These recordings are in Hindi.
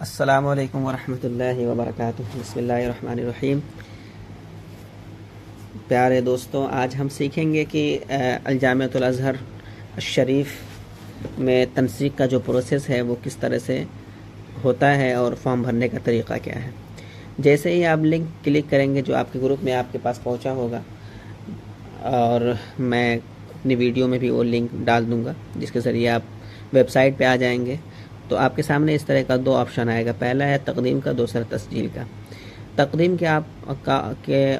अस्सलामु अलैकुम वरहमतुल्लाहि वबरकातुहू। बिस्मिल्लाहिर्रहमानिर्रहीम। प्यारे दोस्तों, आज हम सीखेंगे कि अल-जामिअतुल अज़हर शरीफ में तनसीक का जो प्रोसेस है वो किस तरह से होता है और फॉर्म भरने का तरीक़ा क्या है। जैसे ही आप लिंक क्लिक करेंगे जो आपके ग्रुप में आपके पास पहुंचा होगा, और मैं अपनी वीडियो में भी वो लिंक डाल दूंगा जिसके ज़रिए आप वेबसाइट पे आ जाएंगे, तो आपके सामने इस तरह का दो ऑप्शन आएगा। पहला है तकदीम का, दूसरा तस्जील का। तकदीम के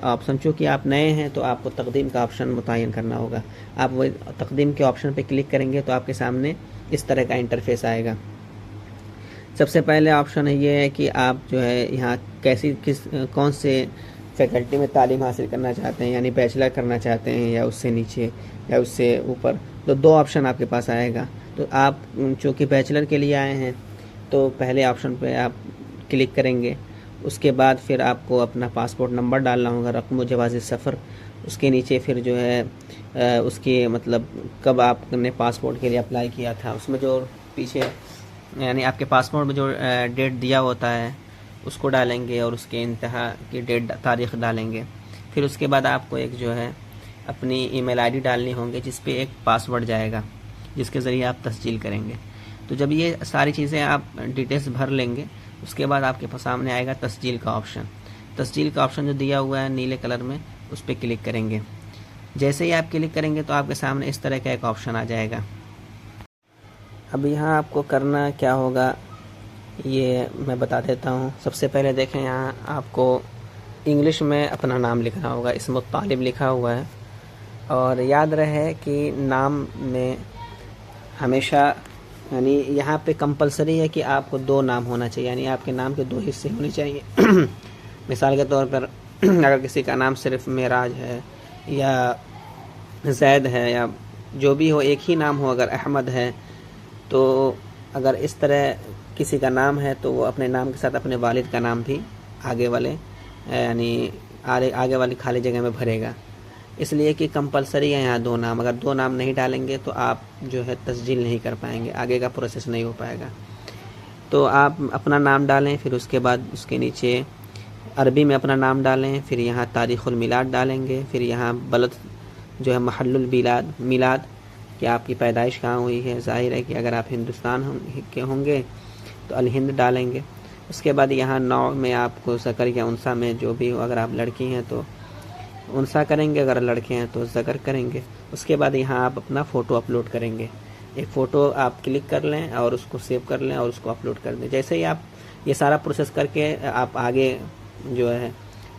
ऑप्शन, चूँकि आप नए हैं तो आपको तकदीम का ऑप्शन मुतय्यन करना होगा। आप वो तकदीम के ऑप्शन पे क्लिक करेंगे तो आपके सामने इस तरह का इंटरफेस आएगा। सबसे पहले ऑप्शन ये है कि आप जो है यहाँ कौन से फैकल्टी में तालीम हासिल करना चाहते हैं, यानी बैचलर करना चाहते हैं या उससे नीचे या उससे ऊपर। तो दो ऑप्शन आपके पास आएगा। तो आप चूँकि बैचलर के लिए आए हैं तो पहले ऑप्शन पे आप क्लिक करेंगे। उसके बाद फिर आपको अपना पासपोर्ट नंबर डालना होगा, रकम जवाज़ सफ़र। उसके नीचे फिर जो है उसके मतलब कब आपने पासपोर्ट के लिए अप्लाई किया था, उसमें जो पीछे यानी आपके पासपोर्ट में जो डेट दिया होता है उसको डालेंगे और उसके इंतहा की डेट तारीख़ डालेंगे। फिर उसके बाद आपको एक जो है अपनी ईमेल आईडी डालनी होंगी जिस पे एक पासवर्ड जाएगा जिसके ज़रिए आप तस्जील करेंगे। तो जब ये सारी चीज़ें आप डिटेल्स भर लेंगे उसके बाद आपके सामने आएगा तस्जील का ऑप्शन। तस्जील का ऑप्शन जो दिया हुआ है नीले कलर में, उस पर क्लिक करेंगे। जैसे ही आप क्लिक करेंगे तो आपके सामने इस तरह का एक ऑप्शन आ जाएगा। अब यहाँ आपको करना क्या होगा ये मैं बता देता हूँ। सबसे पहले देखें, यहाँ आपको इंग्लिश में अपना नाम लिखना होगा। इसमें तालिब लिखा हुआ है, और याद रहे कि नाम में हमेशा यानी यहाँ पे कंपलसरी है कि आपको दो नाम होना चाहिए, यानी आपके नाम के दो हिस्से होने चाहिए। मिसाल के तौर पर अगर किसी का नाम सिर्फ मेराज है या जैद है या जो भी हो, एक ही नाम हो, अगर अहमद है, तो अगर इस तरह किसी का नाम है तो वो अपने नाम के साथ अपने वालिद का नाम भी आगे वाले यानी आगे वाली खाली जगह में भरेगा। इसलिए कि कंपलसरी है यहाँ दो नाम। अगर दो नाम नहीं डालेंगे तो आप जो है तस्जील नहीं कर पाएंगे, आगे का प्रोसेस नहीं हो पाएगा। तो आप अपना नाम डालें, फिर उसके बाद उसके नीचे अरबी में अपना नाम डालें, फिर यहाँ तारीख़ुल मिलाद डालेंगे, फिर यहाँ बलद जो है महल्लुल मिलाद कि आपकी पैदाइश कहाँ हुई है। ज़ाहिर है कि अगर आप हिंदुस्तान के होंगे तो अल हिंद डालेंगे। उसके बाद यहाँ नौ में आपको ज़कर या उनसा में जो भी हो, अगर आप लड़की हैं तो उनसा करेंगे, अगर लड़के हैं तो ज़कर करेंगे। उसके बाद यहाँ आप अपना फ़ोटो अपलोड करेंगे। एक फ़ोटो आप क्लिक कर लें और उसको सेव कर लें और उसको अपलोड कर दें। जैसे ही आप ये सारा प्रोसेस करके आप आगे जो है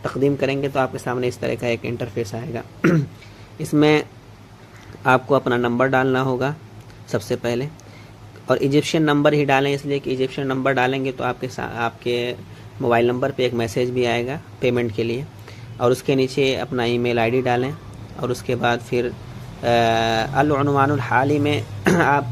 तकदीम करेंगे तो आपके सामने इस तरह का एक इंटरफेस आएगा। इसमें आपको अपना नंबर डालना होगा सबसे पहले, और इजिप्शियन नंबर ही डालें, इसलिए कि इजिप्शियन नंबर डालेंगे तो आपके मोबाइल नंबर पे एक मैसेज भी आएगा पेमेंट के लिए। और उसके नीचे अपना ईमेल आईडी डालें, और उसके बाद फिर अल-उन्वानुल हाली में आप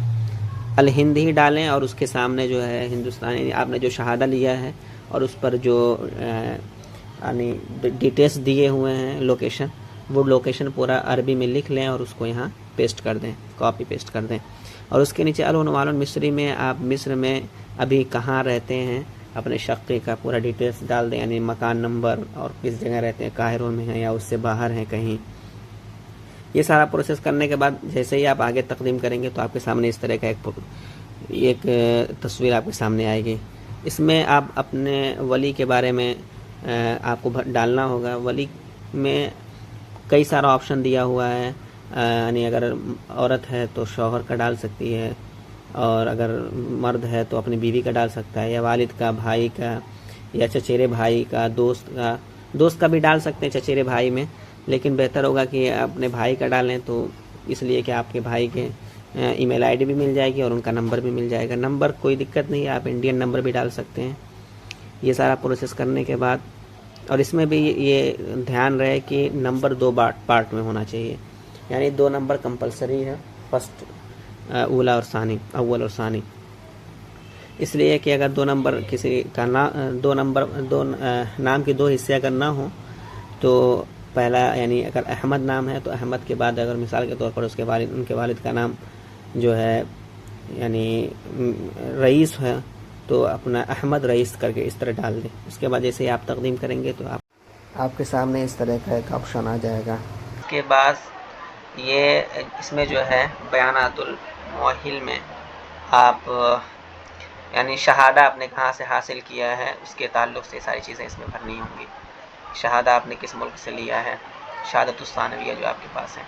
अल हिंद ही डालें, और उसके सामने जो है हिंदुस्तानी आपने जो शहादा लिया है और उस पर जो यानी डिटेल्स दिए हुए हैं लोकेशन, वो लोकेशन पूरा अरबी में लिख लें और उसको यहाँ पेस्ट कर दें, कॉपी पेस्ट कर दें। और उसके नीचे अल-उन्वानुल मिस्री में आप मिस्र में अभी कहाँ रहते हैं अपने शक्के का पूरा डिटेल्स डाल दें, यानी मकान नंबर और किस जगह रहते हैं, काहिरो में हैं या उससे बाहर हैं कहीं। ये सारा प्रोसेस करने के बाद जैसे ही आप आगे तकदीम करेंगे तो आपके सामने इस तरह का एक तस्वीर आपके सामने आएगी। इसमें आप अपने वली के बारे में आपको डालना होगा। वली में कई सारा ऑप्शन दिया हुआ है, यानी अगर औरत है तो शौहर का डाल सकती है, और अगर मर्द है तो अपनी बीवी का डाल सकता है, या वालिद का, भाई का, या चचेरे भाई का, दोस्त का भी डाल सकते हैं चचेरे भाई में। लेकिन बेहतर होगा कि अपने भाई का डालें, तो इसलिए कि आपके भाई के ईमेल आईडी भी मिल जाएगी और उनका नंबर भी मिल जाएगा। नंबर कोई दिक्कत नहीं है, आप इंडियन नंबर भी डाल सकते हैं। ये सारा प्रोसेस करने के बाद, और इसमें भी ये ध्यान रहे कि नंबर दो पार्ट में होना चाहिए, यानी दो नंबर कंपलसरी है, फर्स्ट अव्वल और सानी। इसलिए कि अगर दो नंबर किसी का नाम के दो हिस्से अगर ना हो तो पहला यानी अगर अहमद नाम है तो अहमद के बाद अगर मिसाल के तौर पर उनके वालिद का नाम जो है यानी रईस है तो अपना अहमद रईस करके इस तरह डाल दें। उसके बाद जैसे आप तकदीम करेंगे तो आपके सामने इस तरह का एक ऑप्शन आ जाएगा। उसके बाद ये इसमें जो है बयानातुल मुअहिल में आप यानी शहादा आपने कहाँ से हासिल किया है उसके ताल्लुक़ से सारी चीज़ें इसमें भरनी होंगी। शहादा आपने किस मुल्क से लिया है, शहादतुस सानविया जो आपके पास है,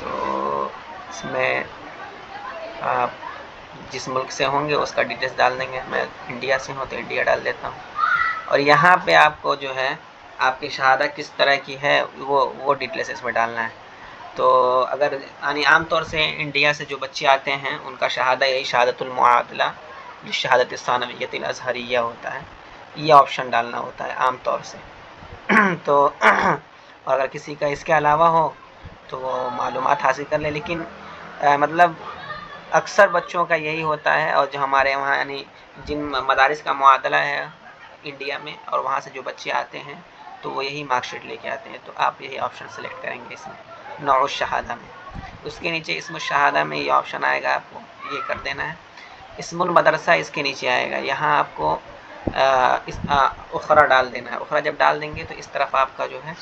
तो इसमें आप जिस मुल्क से होंगे उसका डिटेल्स डाल देंगे। मैं इंडिया से हूँ तो इंडिया डाल देता हूँ। और यहाँ पे आपको जो है आपकी शहादा किस तरह की है वो डिटेल्स इसमें डालना है। तो अगर यानी आम तौर से इंडिया से जो बच्चे आते हैं उनका शहादा यही शहादतुल मुआदला जो शहादत सानविय्यतिल अज़हरिया होता है, ये ऑप्शन डालना होता है आम तौर से। तो और अगर किसी का इसके अलावा हो तो वो मालूमात हासिल कर ले, लेकिन मतलब अक्सर बच्चों का यही होता है। और जो हमारे वहाँ यानी जिन मदारिस का मुआदला है इंडिया में और वहाँ से जो बच्चे आते हैं तो वो यही मार्कशीट लेके आते हैं। तो आप यही ऑप्शन सेलेक्ट करेंगे इसमें नौ शहादा में। उसके नीचे इसमें शहादा में ये ऑप्शन आएगा, आपको ये कर देना है। इस्मुल मदरसा इसके नीचे आएगा, यहाँ आपको उखरा डाल देना है। उखरा जब डाल देंगे तो इस तरफ आपका जो है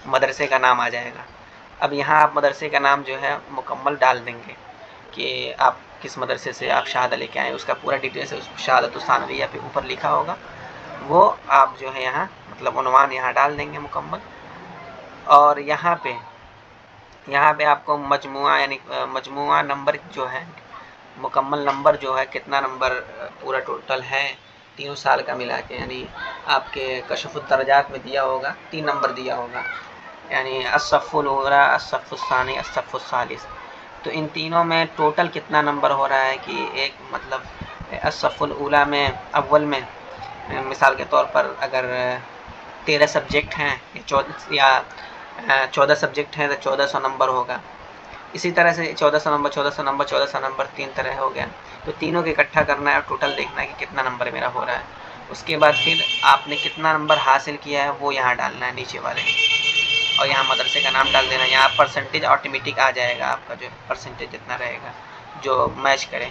मदरसे का नाम आ जाएगा। अब यहाँ आप मदरसे का नाम जो है मुकम्मल डाल देंगे कि आप किस मदरसे से आप शहादा लेके आए, उसका पूरा डिटेल्स है, शहादतुस सानविया पे ऊपर लिखा होगा, वो आप जो है यहाँ मतलब उन्वान यहाँ डाल देंगे मुकम्मल। और यहाँ पे आपको मजमुआ यानी मजमुआ नंबर जो है मुकम्मल नंबर जो है कितना नंबर पूरा टोटल है 3 साल का मिला के, यानी आपके कशफुत दरजात में दिया होगा 3 नंबर दिया होगा, यानी अस्सफ़ुल ऊला, अस्सफ़ुस सानी, अस्सफ़ुस सालिस। तो इन तीनों में टोटल कितना नंबर हो रहा है कि एक मतलब अस्सफ़ुल ऊला में अव्वल में मिसाल के तौर पर अगर 13 सब्जेक्ट हैं या 14 सब्जेक्ट हैं तो 1400 नंबर होगा। इसी तरह से 1400 नंबर 1400 नंबर 1400 नंबर 3 तरह हो गया। तो तीनों को इकट्ठा करना है और टोटल देखना है कि कितना नंबर मेरा हो रहा है। उसके बाद फिर आपने कितना नंबर हासिल किया है वो यहाँ डालना है नीचे वाले, और यहाँ मदरसे का नाम डाल देना। यहाँ परसेंटेज ऑटोमेटिक आ जाएगा, आपका जो परसेंटेज जितना रहेगा जो मैच करे।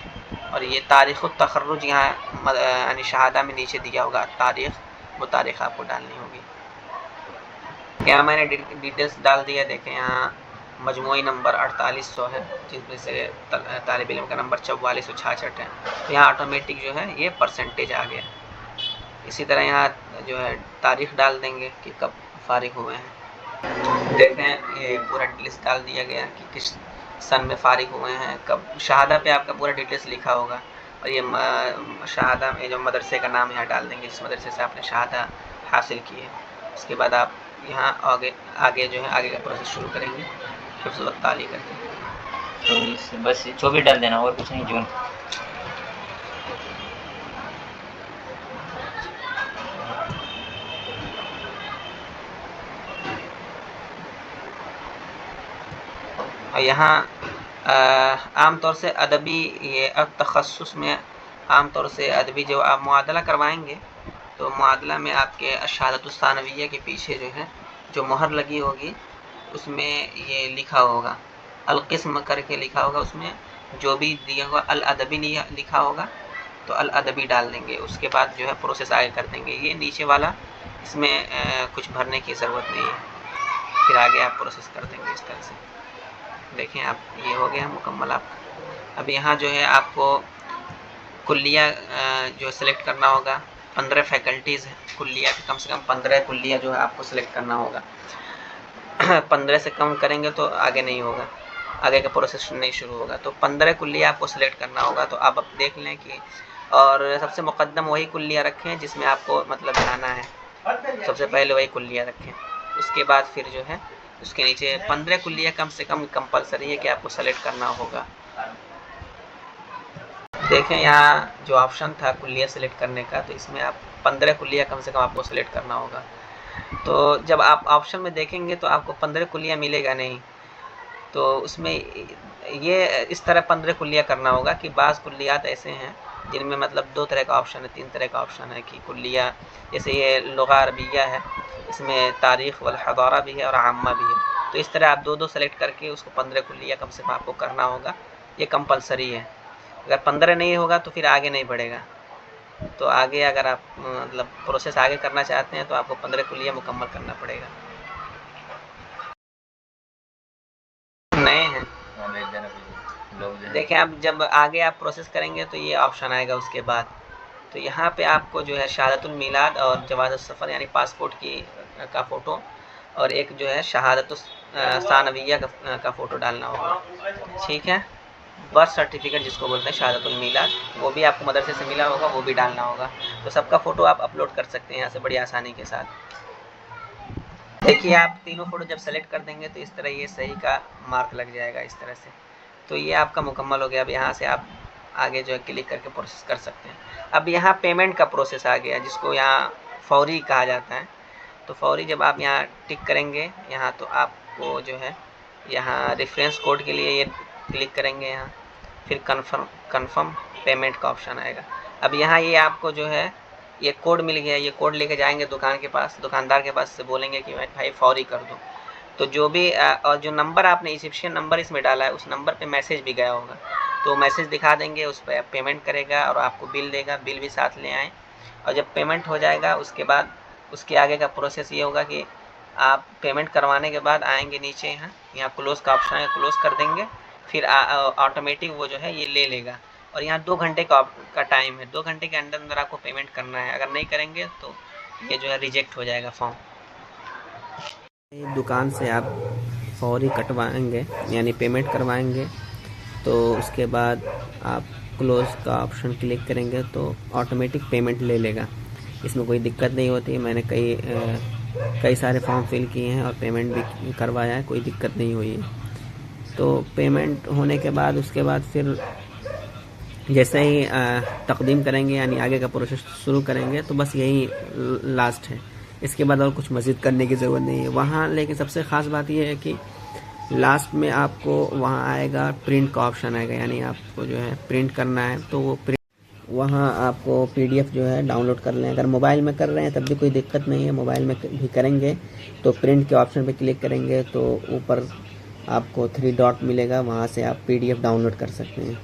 और ये तारीख़ तखर्रुज यहाँ यानी शहादा में नीचे दिया होगा तारीख़, वो तारीख़ आपको डालनी होगी। यहाँ मैंने डिटेल्स डाल दिया, देखें यहाँ मजमूई नंबर 4800 है, जिसमें से तालिब इल्म का नंबर 4466 है। तो यहाँ ऑटोमेटिक जो है ये परसेंटेज आ गया। इसी तरह यहाँ जो है तारीख़ डाल देंगे कि कब फारिग हुए हैं। देखें ये पूरा डिटेल्स डाल दिया गया कि किस सन में फारिग हुए हैं, कब। शहादा पे आपका पूरा डिटेल्स लिखा होगा। और ये शहादा में जो मदरसे का नाम यहाँ डाल देंगे जिस मदरसे से आपने शहादा हासिल की है। उसके बाद आप यहाँ आगे जो है आगे का प्रोसेस शुरू करेंगे हिफ्ज़ व ताली करके। तो बस 24 डाल देना और कुछ नहीं। जून और यहाँ आम तौर से अदबी ये तख़स्सुस में आम तौर से अदबी जो आप मुआदला करवाएंगे तो मुआदला में आपके शहादतुस सानविया के पीछे जो है जो मोहर लगी होगी उसमें ये लिखा होगा अल-क़िस्म करके लिखा होगा, उसमें जो भी दिया होगा अल अदबी लिखा होगा तो अल अदबी डाल देंगे। उसके बाद जो है प्रोसेस आगे कर देंगे। ये नीचे वाला इसमें कुछ भरने की ज़रूरत नहीं है, फिर आगे आप प्रोसेस कर देंगे इस तरह से। देखें आप ये हो गया मुकम्मल आपका। अब यहाँ जो है आपको कुल्लिया जो सेलेक्ट करना होगा। 15 फैकल्टीज़ कुल्लिया की, कम से कम 15 कुल्लिया जो है आपको सेलेक्ट करना होगा। 15 से कम करेंगे तो आगे नहीं होगा, आगे का प्रोसेस नहीं शुरू होगा। तो 15 कुल्लिया आपको सेलेक्ट करना होगा। तो आप अब देख लें कि और सबसे मुक़द्दम वही कुल्लिया रखें जिसमें आपको मतलब जाना है, सबसे पहले वही कुल्लिया रखें। उसके बाद फिर जो है उसके नीचे 15 कुल्लिया कम से कम कंपलसरी है कि आपको सेलेक्ट करना होगा। देखें यहाँ जो ऑप्शन था कुल्लिया सेलेक्ट करने का, तो इसमें आप 15 कुल्लिया कम से कम आपको सेलेक्ट करना होगा। तो जब आप ऑप्शन में देखेंगे तो आपको 15 कुल्लिया मिलेगा नहीं, तो उसमें ये इस तरह 15 कुल्लिया करना होगा कि बाज़ कुल्लियात ऐसे हैं जिनमें मतलब 2 तरह का ऑप्शन है, 3 तरह का ऑप्शन है कि कुल्लिया, जैसे ये लुग़ा अरबिया है, इसमें तारीख़ वल हज़ारा भी है और आम्मा भी है। तो इस तरह आप 2-2 सेलेक्ट करके उसको 15 कुल्लिया कम से कम आपको करना होगा, ये कंपलसरी है। अगर 15 नहीं होगा तो फिर आगे नहीं बढ़ेगा। तो आगे अगर आप मतलब प्रोसेस आगे करना चाहते हैं तो आपको 15 कुलिया मुकम्मल करना पड़ेगा। नए हैं, देखिए आप जब आगे आप प्रोसेस करेंगे तो ये ऑप्शन आएगा उसके बाद। तो यहाँ पे आपको जो है शहादतुल मीलाद और जवाज़ुस सफ़र यानी पासपोर्ट का फ़ोटो और एक जो है शहादतुस सानविया का फ़ोटो डालना होगा, ठीक है। बर्थ सर्टिफिकेट जिसको बोलते हैं शहादतुल मीलाद, वो भी आपको मदरसे से मिला होगा, वो भी डालना होगा। तो सबका फ़ोटो आप अपलोड कर सकते हैं यहाँ से बड़ी आसानी के साथ। देखिए आप तीनों फ़ोटो जब सेलेक्ट कर देंगे तो इस तरह ये सही का मार्क लग जाएगा इस तरह से। तो ये आपका मुकम्मल हो गया। अब यहाँ से आप आगे जो है क्लिक करके प्रोसेस कर सकते हैं। अब यहाँ पेमेंट का प्रोसेस आ गया जिसको यहाँ फौरी कहा जाता है। तो फौरी जब आप यहाँ टिक करेंगे यहाँ तो आपको जो है यहाँ रेफरेंस कोड के लिए ये क्लिक करेंगे यहाँ, फिर कन्फर्म पेमेंट का ऑप्शन आएगा। अब यहाँ ये आपको जो है ये कोड मिल गया, ये कोड लेके जाएंगे दुकान के पास, दुकानदार के पास से बोलेंगे कि भाई फौरी कर दो। तो जो भी और जो नंबर आपने इजिप्शियन नंबर इसमें डाला है उस नंबर पे मैसेज भी गया होगा, तो मैसेज दिखा देंगे, उस पर पेमेंट करेगा और आपको बिल देगा, बिल भी साथ ले आएँ। और जब पेमेंट हो जाएगा उसके बाद उसके आगे का प्रोसेस ये होगा कि आप पेमेंट करवाने के बाद आएंगे नीचे, यहाँ क्लोज़ का ऑप्शन है, क्लोज़ कर देंगे, फिर ऑटोमेटिक वो जो है ये ले लेगा। और यहाँ 2 घंटे का टाइम है, 2 घंटे के अंदर अंदर आपको पेमेंट करना है। अगर नहीं करेंगे तो ये जो है रिजेक्ट हो जाएगा फॉर्म। दुकान से आप फौरी कटवाएंगे यानी पेमेंट करवाएंगे तो उसके बाद आप क्लोज़ का ऑप्शन क्लिक करेंगे तो ऑटोमेटिक पेमेंट ले लेगा। इसमें कोई दिक्कत नहीं होती। मैंने कई सारे फॉर्म फिल किए हैं और पेमेंट भी करवाया है, कोई दिक्कत नहीं हुई है। तो पेमेंट होने के बाद उसके बाद फिर जैसे ही तकदीम करेंगे यानी आगे का प्रोसेस शुरू करेंगे तो बस यही लास्ट है। इसके बाद और कुछ मज़ीद करने की ज़रूरत नहीं है वहाँ। लेकिन सबसे ख़ास बात यह है कि लास्ट में आपको वहाँ आएगा प्रिंट का ऑप्शन आएगा, यानी आपको जो है प्रिंट करना है तो वो प्रिंट वहाँ आपको PDF जो है डाउनलोड कर लें। अगर मोबाइल में कर रहे हैं तब भी कोई दिक्कत नहीं है, मोबाइल में भी करेंगे तो प्रिंट के ऑप्शन पे क्लिक करेंगे तो ऊपर आपको 3 डॉट मिलेगा, वहाँ से आप PDF डाउनलोड कर सकते हैं।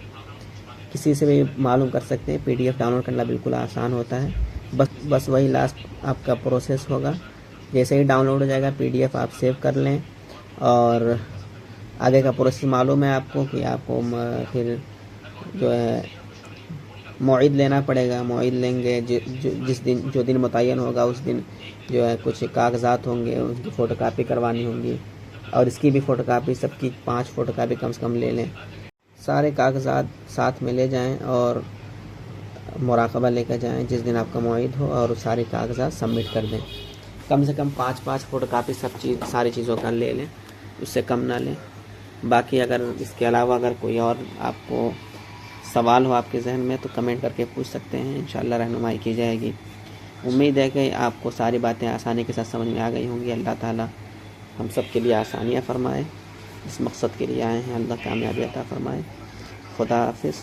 किसी से भी मालूम कर सकते हैं, PDF डाउनलोड करना बिल्कुल आसान होता है। बस वही लास्ट आपका प्रोसेस होगा। जैसे ही डाउनलोड हो जाएगा PDF आप सेव कर लें और आगे का प्रोसेस मालूम है आपको कि आपको फिर जो है मौईद लेना पड़ेगा। मौईद लेंगे जो दिन मुतय्यन होगा उस दिन जो है कुछ कागजात होंगे, उनकी फ़ोटोकॉपी करवानी होंगी और इसकी भी फ़ोटोकॉपी, सबकी 5 फ़ोटोकॉपी कम से कम ले लें। सारे कागजात साथ में ले जाएं और मुराकबा लेकर जाएं जिस दिन आपका मौईद हो और सारे कागजात सबमिट कर दें। कम से कम 5-5 फ़ोटोकॉपी सारी चीज़ों का ले लें, उससे कम ना लें। बाकी अगर इसके अलावा अगर कोई और आपको सवाल हो आपके जहन में तो कमेंट करके पूछ सकते हैं, इंशाअल्लाह रहनुमाई की जाएगी। उम्मीद है कि आपको सारी बातें आसानी के साथ समझ में आ गई होंगी। अल्लाह ताला हम सब के लिए आसानियाँ फ़रमाए, इस मकसद के लिए आए हैं, अल्लाह कामयाबी अता फ़रमाए। खुदा हाफ़िज़।